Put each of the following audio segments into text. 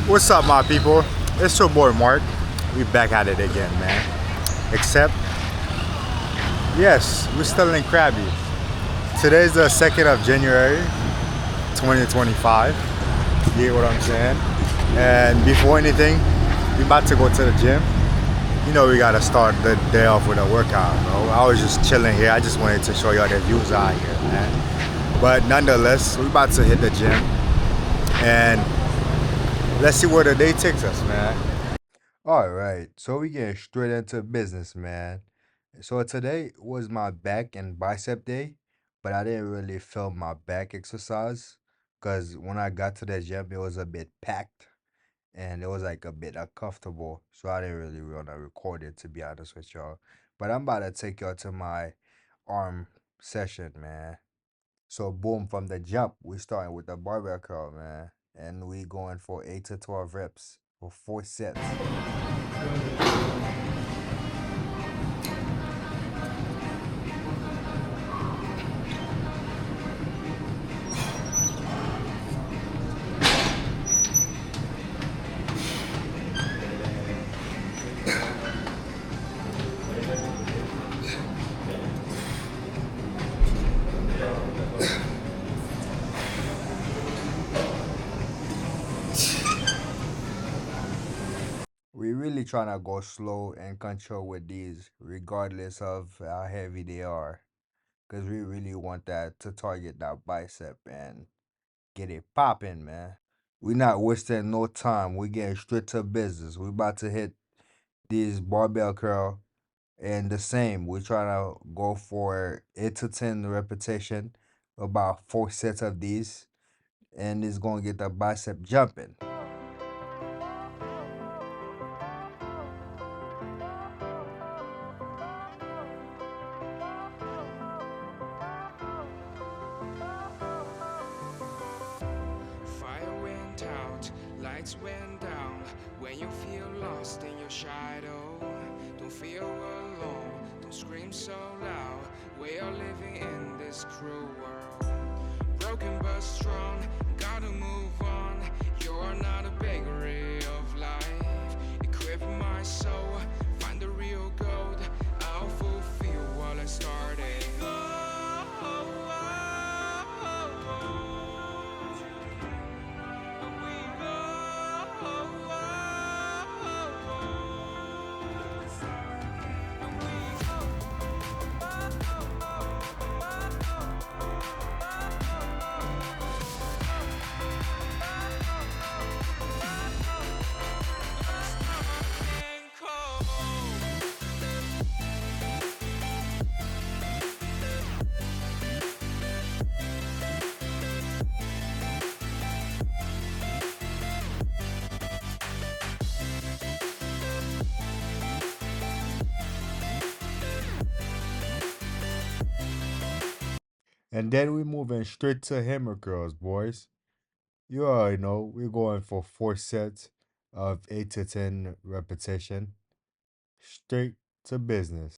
What's up, my people? It's your boy Mark. We back at it again, man. Except, yes, we're still in Krabby. Today's the 2nd of January, 2025. You get what I'm saying? And before anything, we about to go to the gym. You know we gotta start the day off with a workout, bro. I was just chilling here. I just wanted to show y'all the views out here, man. But nonetheless, we about to hit the gym. And let's see where the day takes us, man. All right, so we getting straight into business, man. So today was my back and bicep day, but I didn't really film my back exercise because when I got to the gym, it was a bit packed and it was like a bit uncomfortable. So I didn't really want to record it, to be honest with y'all. But I'm about to take y'all to my arm session, man. So boom, from the jump, we starting with the barbell curl, man. And we going for 8 to 12 reps for 4 sets. We really trying to go slow and control with these, regardless of how heavy they are. Because we really want that to target that bicep and get it popping, man. We not wasting no time. We getting straight to business. We about to hit these barbell curl and the same. We trying to go for 8 to 10 repetition, about 4 sets of these. And it's going to get the bicep jumping. Lights went down when you feel lost in your shadow. Don't feel alone, don't scream so loud. We are living in this cruel world. Broken but strong, gotta move on. You're not a bakery of life. Equip my soul, find the real gold. I'll fulfill what I started. And then we moving straight to hammer curls, boys. You already know we're going for 4 sets of 8 to 10 repetition. Straight to business.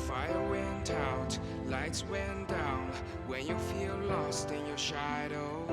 Fire went out, lights went down. When you feel lost in your shadow,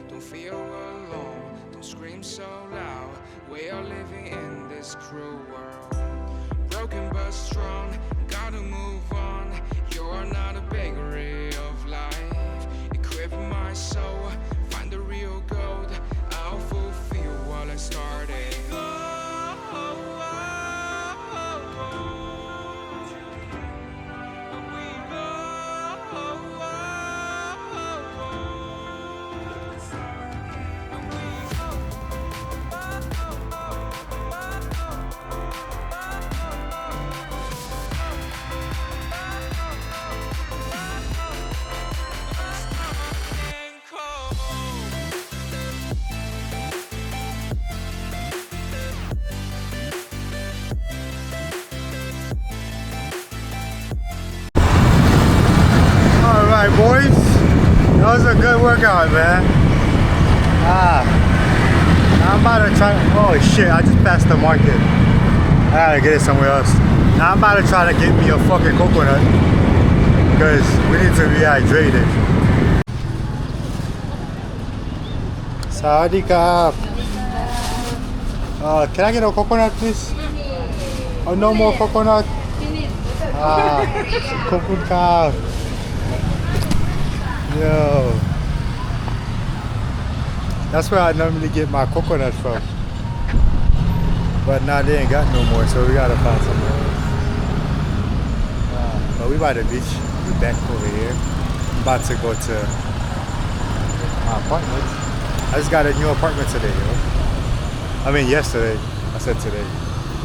don't feel alone, don't scream so loud. We are living in this cruel world. Broken but strong, gotta move on. You're not a bakery of life. Equip my soul, find the real gold. I'll fulfill what I started. Alright, boys. That was a good workout, man. I'm about to try. Oh, Oh shit, I just passed the market. I gotta get it somewhere else. Now I'm about to try to get me a fucking coconut because we need to rehydrate it. Sawadee-ka. Can I get a coconut, please? Oh, no more coconut. Coconut. Yo. That's where I normally get my coconut from. But now they ain't got no more, so we gotta find somewhere else. But we by the beach. We back over here. I'm about to go to my apartment. I just got a new apartment today, yo. I mean yesterday. I said today.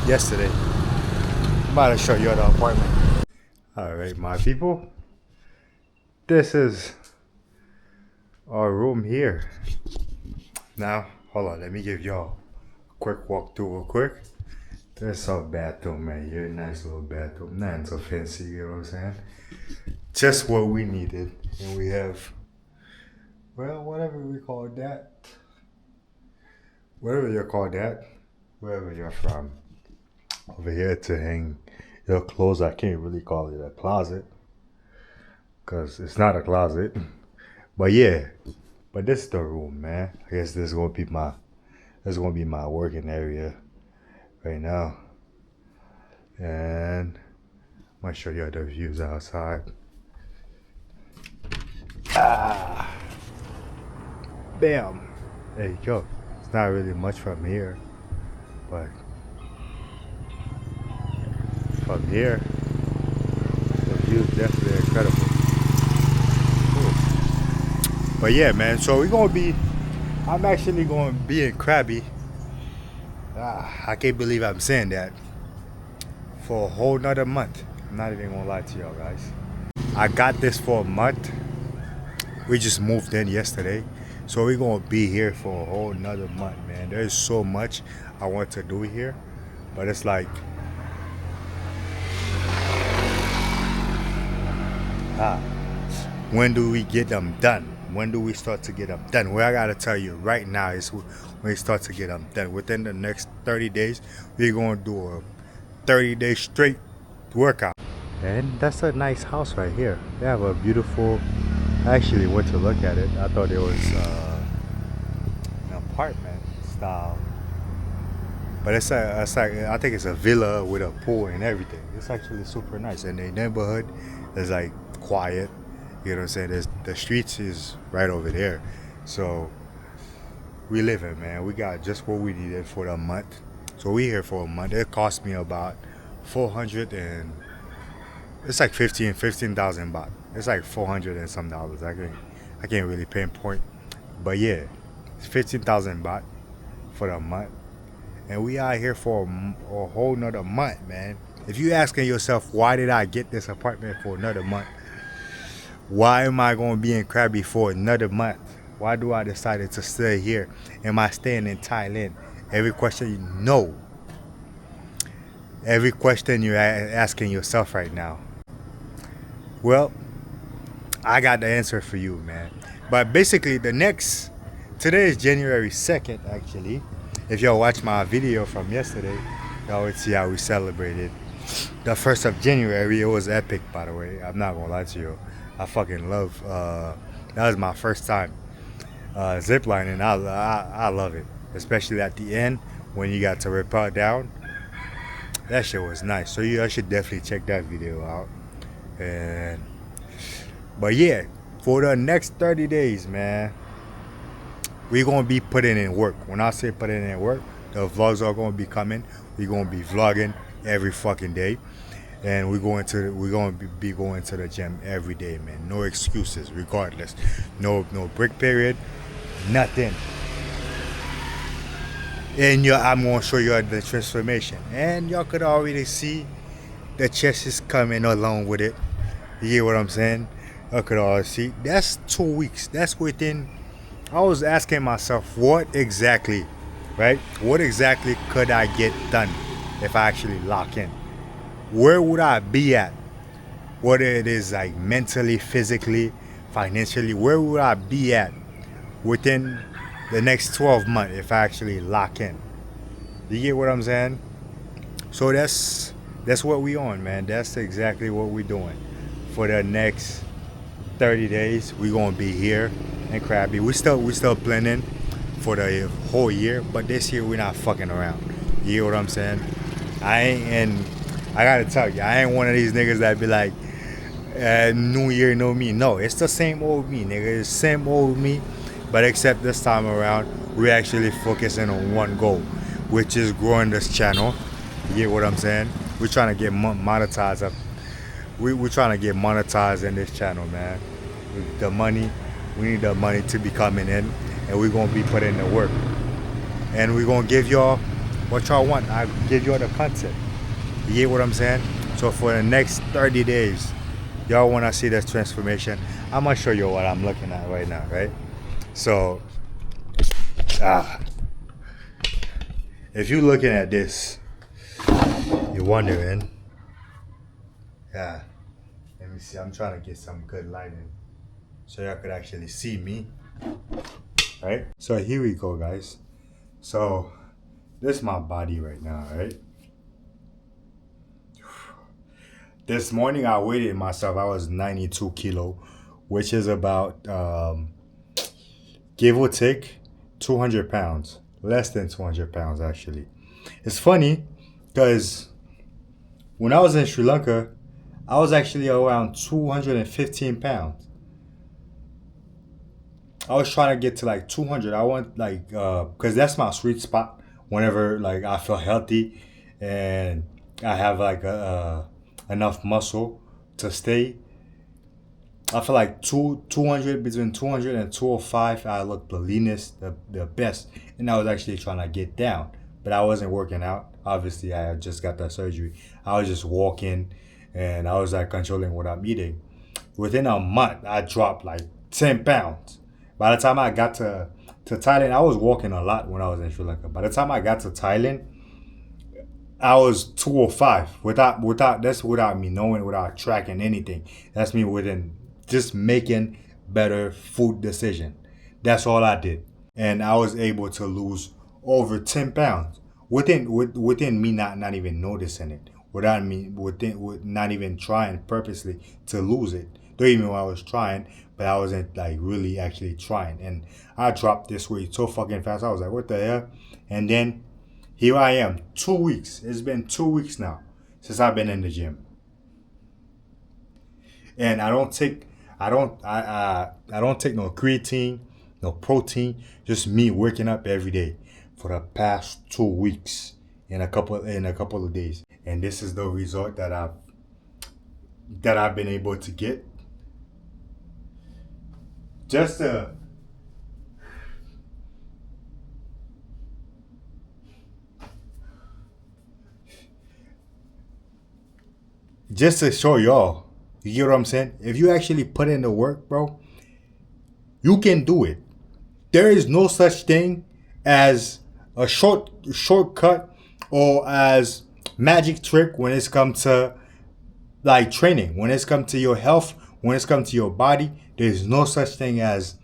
Yesterday. I'm about to show you the apartment. Alright, my people. This is our room here. Now, hold on, let me give y'all a quick walkthrough real quick. There's our bathroom, man. Here, nice little bathroom. Nothing so fancy, you know what I'm saying? Just what we needed. And we have, well, whatever we call that. Whatever you call that. Wherever you're from. Over here to hang your clothes. I can't really call it a closet. Because it's not a closet. But yeah. But this is the room, man. I guess this is gonna be my working area right now. And I'm gonna show you the views outside. Bam! There you go. It's not really much from here, but from here, the view is definitely incredible. But yeah, man, so I'm actually going to be in Krabi. I can't believe I'm saying that. For a whole nother month. I'm not even going to lie to y'all guys. I got this for a month. We just moved in yesterday. So we're going to be here for a whole nother month, man. There's so much I want to do here. But it's like, when do we get them done? When do we start to get them done? Well, I gotta tell you right now is when we start to get them done. Within the next 30 days, we're gonna do a 30-day straight workout. And that's a nice house right here. They have a beautiful, I actually went to look at it. I thought it was an apartment style. But it's like, I think it's a villa with a pool and everything. It's actually super nice. And the neighborhood is like quiet. You know what I'm saying? The streets is right over there. So we living, man. We got just what we needed for the month. So we here for a month. It cost me about 400 and it's like 15,000 baht. It's like 400 and some dollars. I can't really pinpoint. But yeah, it's 15,000 baht for the month. And we out here for a whole nother month, man. If you asking yourself, why did I get this apartment for another month? Why am I going to be in Krabi for another month? Why do I decided to stay here? Am I staying in Thailand? Every question you know. Every question you're asking yourself right now. Well, I got the answer for you, man. But basically, today is January 2nd, actually. If y'all watch my video from yesterday, y'all would see how we celebrated the 1st of January. It was epic, by the way. I'm not going to lie to you. I fucking love, that was my first time ziplining. I love it. Especially at the end when you got to rappel down. That shit was nice. So you should definitely check that video out. But yeah, for the next 30 days, man, we're going to be putting in work. When I say putting in work, the vlogs are going to be coming. We're going to be vlogging every fucking day. And we're going to be going to the gym every day, man. No excuses, regardless. No break period, nothing. And I'm going to show you the transformation. And y'all could already see the chest is coming along with it. You get what I'm saying? Y'all could already see. That's 2 weeks. That's within. I was asking myself, what exactly, right? What exactly could I get done if I actually lock in? Where would I be at? Whether it is like mentally, physically, financially, where would I be at within the next 12 months if I actually lock in? You get what I'm saying? So that's what we on, man. That's exactly what we doing. For the next 30 days, we gonna be here in Krabby. We still planning for the whole year, but this year we're not fucking around. You get what I'm saying? I ain't and I gotta tell you, I ain't one of these niggas that be like, New Year, no me. No, it's the same old me, nigga. It's the same old me, but except this time around, we're actually focusing on one goal, which is growing this channel. You get what I'm saying? We're trying to get monetized up. We're trying to get monetized in this channel, man. The money, we need the money to be coming in, and we're gonna be putting in the work, and we're gonna give y'all what y'all want. I give y'all the content. You get what I'm saying? So for the next 30 days, y'all wanna see this transformation. I'm gonna show you what I'm looking at right now, right? So, if you're looking at this, you're wondering, yeah. Let me see. I'm trying to get some good lighting so y'all could actually see me, right? So here we go, guys. So this is my body right now, right? This morning I weighed myself. I was 92 kilo, which is about give or take 200 pounds, less than 200 pounds actually. It's funny because when I was in Sri Lanka, I was actually around 215 pounds. I was trying to get to like 200. I want like, cause that's my sweet spot. Whenever like I feel healthy, and I have like enough muscle to stay. I feel like 200, between 200 and 205, I look the leanest, the best. And I was actually trying to get down, but I wasn't working out. Obviously, I had just got that surgery. I was just walking, and I was like controlling what I'm eating. Within a month, I dropped like 10 pounds. By the time I got to Thailand, I was walking a lot when I was in Sri Lanka. By the time I got to Thailand, I was 205 without me knowing, without tracking anything. That's me within just making better food decision. That's all I did, and I was able to lose over 10 pounds within me not even noticing it, without me with not even trying purposely to lose it. Don't even know I was trying, but I wasn't like really actually trying, and I dropped this weight so fucking fast. I was like, what the hell? And then here I am, 2 weeks. It's been 2 weeks now since I've been in the gym, and I don't take no creatine, no protein. Just me waking up every day for the past 2 weeks in a couple of days, and this is the result that I've been able to get. Just to just to show y'all. You get what I'm saying? If you actually put in the work, bro, you can do it. There is no such thing as a shortcut or as magic trick when it's come to like training, when it's come to your health, when it's come to your body. There's no such thing as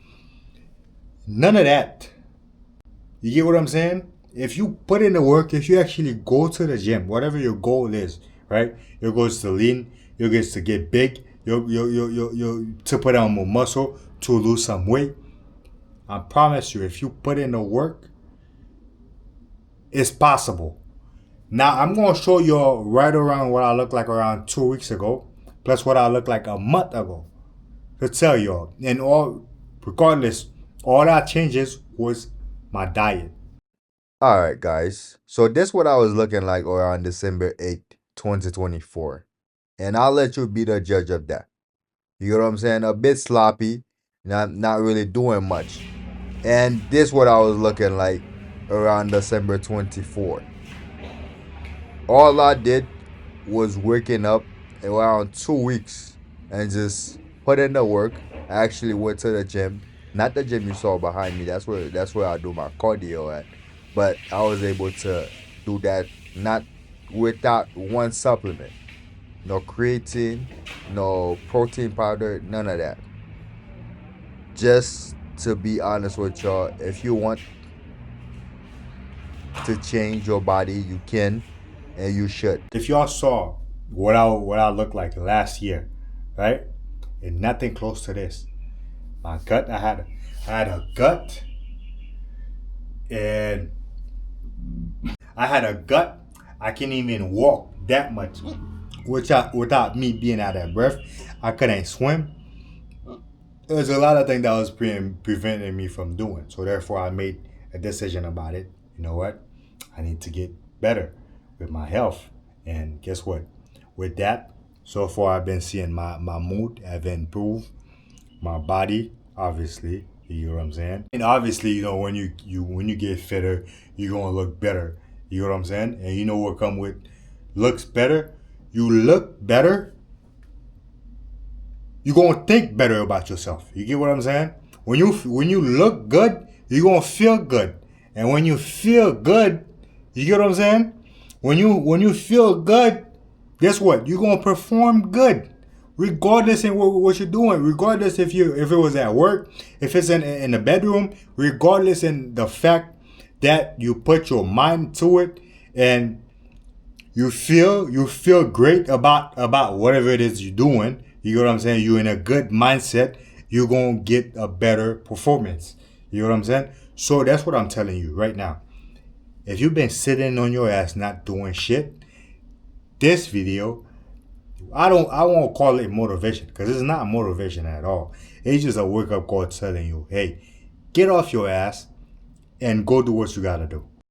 none of that. You get what I'm saying? If you put in the work, if you actually go to the gym, whatever your goal is, right? Your goal is to lean, your goal is to get big, your to put on more muscle, to lose some weight. I promise you, if you put in the work, it's possible. Now I'm gonna show you right around what I looked like around 2 weeks ago, plus what I looked like a month ago. To tell y'all, and regardless, all that changes was my diet. All right, guys. So this what I was looking like around December 8th, 2024. And I'll let you be the judge of that. You know what I'm saying? A bit sloppy, not really doing much. And this what I was looking like around December 24th. All I did was waking up around 2 weeks and just put in the work. I actually went to the gym. Not the gym you saw behind me. That's where I do my cardio at. But I was able to do that not without one supplement. No creatine, no protein powder, none of that. Just to be honest with y'all, if you want to change your body, you can and you should. If y'all saw what I looked like last year, right? And nothing close to this. My gut, I had a gut, and I had a gut. I can't even walk that much, without me being out of breath. I couldn't swim. There's a lot of things that was preventing me from doing. So therefore, I made a decision about it. You know what? I need to get better with my health. And guess what? With that, so far I've been seeing my mood have improved, my body, obviously. You know what I'm saying? And obviously, you know, when you get fitter, you're gonna look better. You know what I'm saying? And you know what come with looks better? You look better, you're gonna think better about yourself. You get what I'm saying? When you look good, you're gonna feel good. And when you feel good, you get what I'm saying? When you feel good, guess what? You're gonna perform good. Regardless in what you're doing, regardless if it was at work, if it's in the bedroom, regardless in the fact that you put your mind to it and you feel great about whatever it is you're doing. You know what I'm saying? You're in a good mindset, you're gonna get a better performance. You know what I'm saying? So that's what I'm telling you right now. If you've been sitting on your ass not doing shit, this video, I won't call it motivation, because it's not motivation at all. It's just a wake up call telling you, hey, get off your ass and go do what you gotta do.